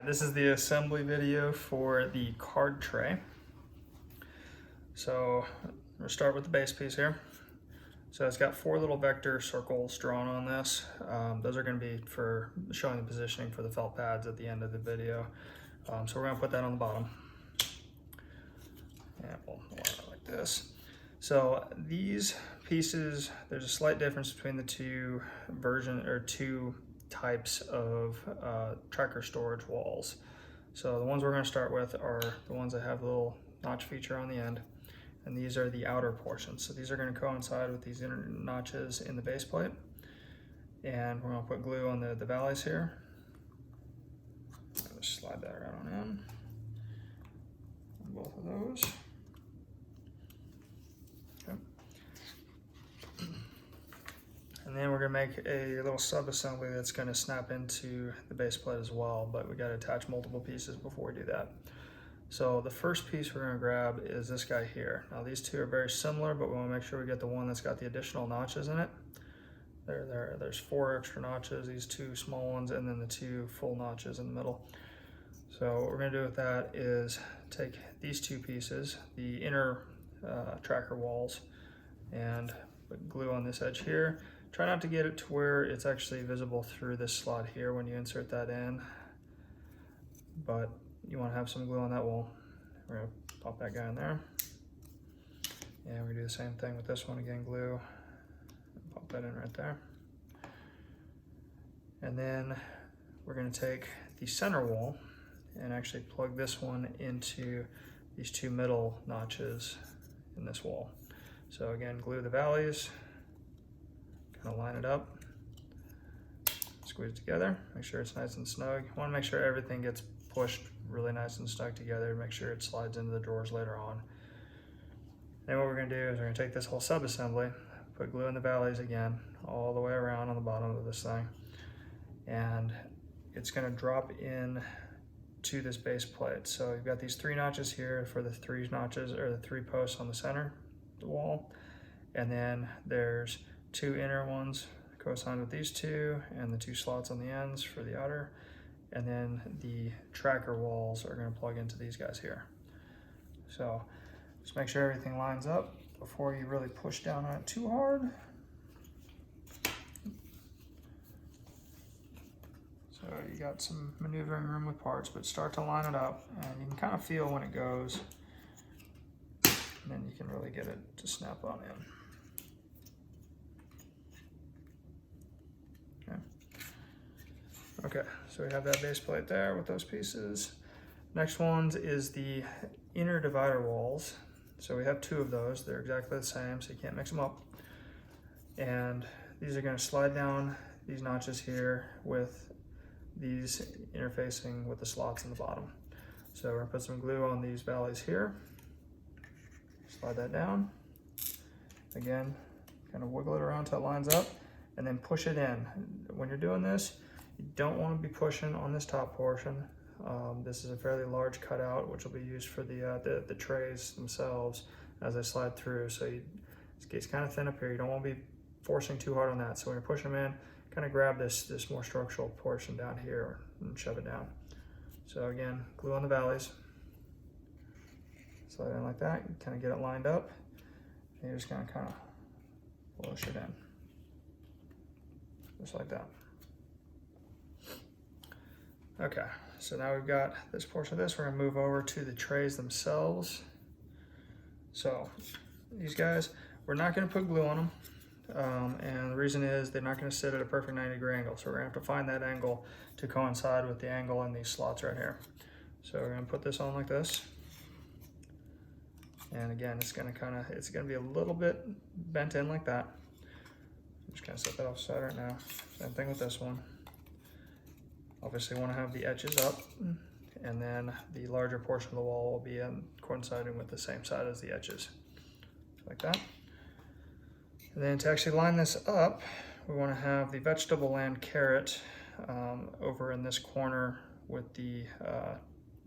This is the assembly video for the card tray. So I'm going to start with the base piece here. So it's got 4 little vector circles drawn on this. Those are going to be for showing the positioning for the felt pads at the end of the video. So we're going to put that on the bottom. And we'll line it like this. So these pieces, there's a slight difference between the two types of tracker storage walls. So the ones we're going to start with are the ones that have a little notch feature on the end, and these are the outer portions. So these are going to coincide with these inner notches in the base plate, and we're going to put glue on the valleys here. Just slide that right on in on both of those. Okay. And then we're going to make a little sub-assembly that's going to snap into the base plate as well, but we got to attach multiple pieces before we do that. So the first piece we're going to grab is this guy here. Now these two are very similar, but we want to make sure we get the one that's got the additional notches in it. There's 4 extra notches, these 2 small ones, and then the 2 full notches in the middle. So what we're going to do with that is take these 2 pieces, the inner tracker walls, and put glue on this edge here. Try not to get it to where it's actually visible through this slot here when you insert that in, but you want to have some glue on that wall. We're going to pop that guy in there. And we do the same thing with this one again, glue. Pop that in right there. And then we're going to take the center wall and actually plug this one into these 2 middle notches in this wall. So again, glue the valleys, kind of line it up, squeeze it together, make sure it's nice and snug. You want to make sure everything gets pushed really nice and snug together, make sure it slides into the drawers later on. Then what we're going to do is we're going to take this whole sub-assembly, put glue in the valleys again, all the way around on the bottom of this thing, and it's going to drop in to this base plate. So you've got these 3 notches here for the 3 notches, or the 3 posts on the center of the wall, and then there's 2 inner ones co-signed with these 2, and the 2 slots on the ends for the outer, and then the tracker walls are going to plug into these guys here. So just make sure everything lines up before you really push down on it too hard. So you got some maneuvering room with parts, but start to line it up, and you can kind of feel when it goes, and then you can really get it to snap on in. Okay, so we have that base plate there with those pieces. Next ones is the inner divider walls. So we have 2 of those. They're exactly the same, so you can't mix them up. And these are going to slide down these notches here with these interfacing with the slots in the bottom. So we're going to put some glue on these valleys here. Slide that down. Again, kind of wiggle it around until it lines up, and then push it in. When you're doing this, you don't want to be pushing on this top portion. This is a fairly large cutout, which will be used for the trays themselves as they slide through. So it's kind of thin up here. You don't want to be forcing too hard on that. So when you're pushing them in, kind of grab this more structural portion down here and shove it down. So again, glue on the valleys. Slide in like that. You kind of get it lined up. And you're just going to kind of push it in, just like that. Okay, so now we've got this portion of this. We're going to move over to the trays themselves. So these guys, we're not going to put glue on them. And the reason is they're not going to sit at a perfect 90-degree angle. So we're going to have to find that angle to coincide with the angle in these slots right here. So we're going to put this on like this. And again, it's going to be a little bit bent in like that. I'm just going to set that offside right now. Same thing with this one. Obviously want to have the edges up, and then the larger portion of the wall will be coinciding with the same side as the edges, like that. And then to actually line this up, we want to have the vegetable land carrot over in this corner with the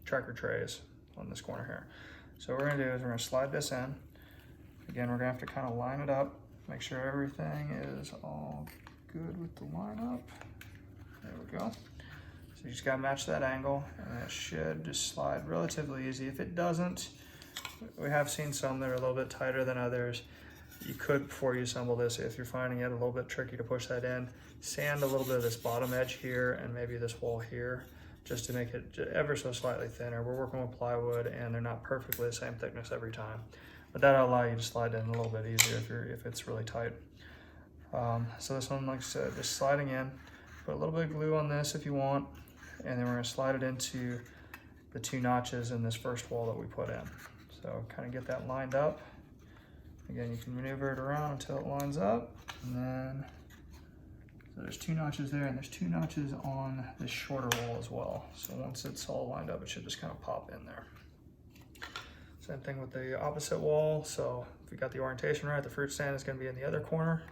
tracker trays on this corner here. So what we're going to do is we're going to slide this in. Again, we're going to have to kind of line it up, make sure everything is all good with the line up. There we go. So you just gotta match that angle, and it should just slide relatively easy. If it doesn't, we have seen some that are a little bit tighter than others. You could, before you assemble this, if you're finding it a little bit tricky to push that in, sand a little bit of this bottom edge here and maybe this wall here, just to make it ever so slightly thinner. We're working with plywood and they're not perfectly the same thickness every time, but that'll allow you to slide in a little bit easier if it's really tight. So this one, like I said, just sliding in, put a little bit of glue on this if you want, and then we're gonna slide it into the 2 notches in this first wall that we put in. So kind of get that lined up. Again, you can maneuver it around until it lines up, and then so there's 2 notches there, and there's 2 notches on this shorter wall as well. So once it's all lined up, it should just kind of pop in there. Same thing with the opposite wall. So if we got the orientation right, the fruit stand is going to be in the other corner.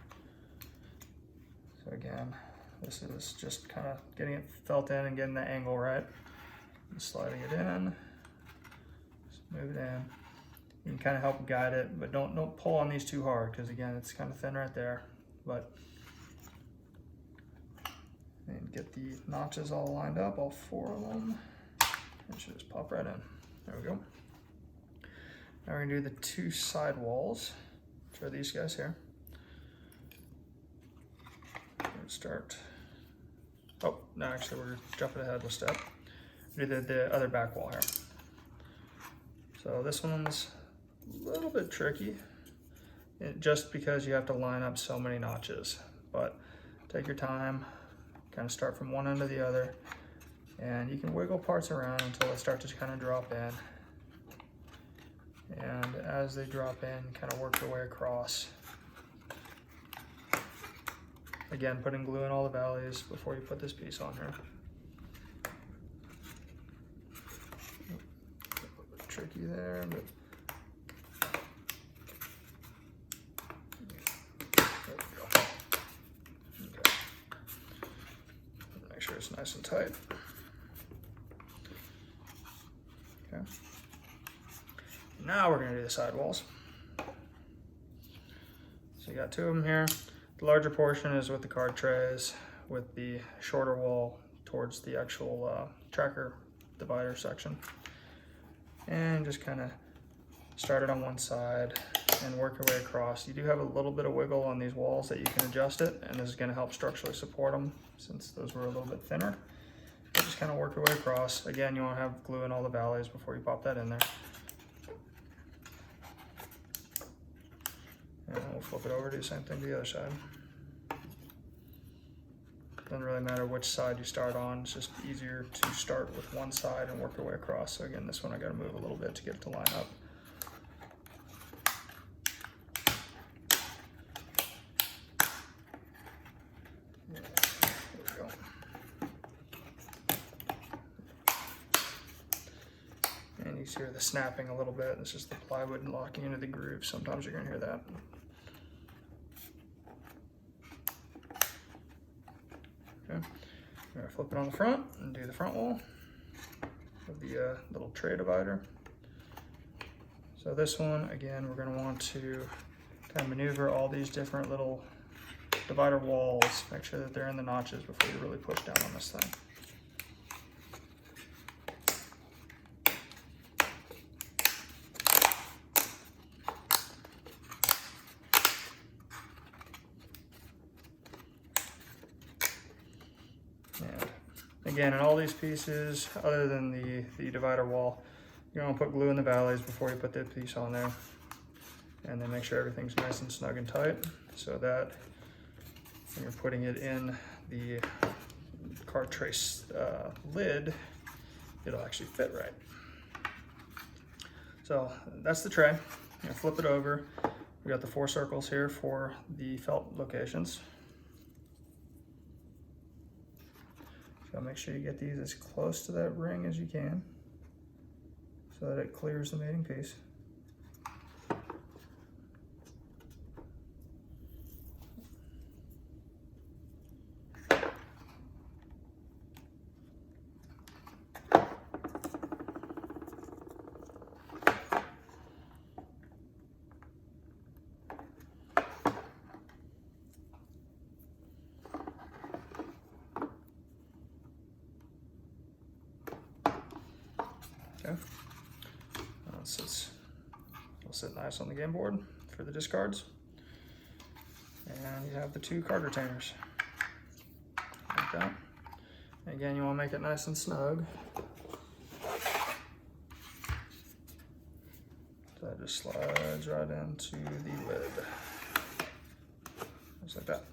So again, this is just kind of getting it felt in and getting the angle right. And sliding it in, just move it in. You can kind of help guide it, but don't pull on these too hard, because again, it's kind of thin right there. But and get the notches all lined up, all 4 of them. It should just pop right in. There we go. Now we're gonna do the 2 side walls, which are these guys here. Start. Oh, no, actually we're jumping ahead a step. We did the other back wall here. So this one's a little bit tricky, just because you have to line up so many notches. But take your time, kind of start from one end to the other, and you can wiggle parts around until they start to kind of drop in. And as they drop in, kind of work your way across. Again, putting glue in all the valleys before you put this piece on here. A little bit tricky there, but there we go. Okay. Make sure it's nice and tight. Okay. Now we're gonna do the side walls. So you got 2 of them here. The larger portion is with the card trays, with the shorter wall towards the actual tracker divider section. And just kind of start it on one side and work your way across. You do have a little bit of wiggle on these walls that you can adjust it, and this is going to help structurally support them since those were a little bit thinner. But just kind of work your way across. Again, you want to have glue in all the valleys before you pop that in there. And we'll flip it over, do the same thing to the other side. Doesn't really matter which side you start on, it's just easier to start with one side and work your way across. So again, this one I gotta move a little bit to get it to line up. Yeah, there we go. And you hear the snapping a little bit. It's just the plywood locking into the groove. Sometimes you're gonna hear that. Okay. I'm gonna flip it on the front and do the front wall of the little tray divider. So this one, again, we're gonna want to kind of maneuver all these different little divider walls, make sure that they're in the notches before you really push down on this thing. Again, in all these pieces, other than the divider wall, you're gonna put glue in the valleys before you put that piece on there. And then make sure everything's nice and snug and tight, so that when you're putting it in the card tray lid, it'll actually fit right. So that's the tray. I'm gonna flip it over. We got the 4 circles here for the felt locations. So make sure you get these as close to that ring as you can so that it clears the mating piece. Okay. It'll sit nice on the game board for the discards. And you have the 2 card retainers. Like that. Again, you want to make it nice and snug. That just slides right into the lid. Just like that.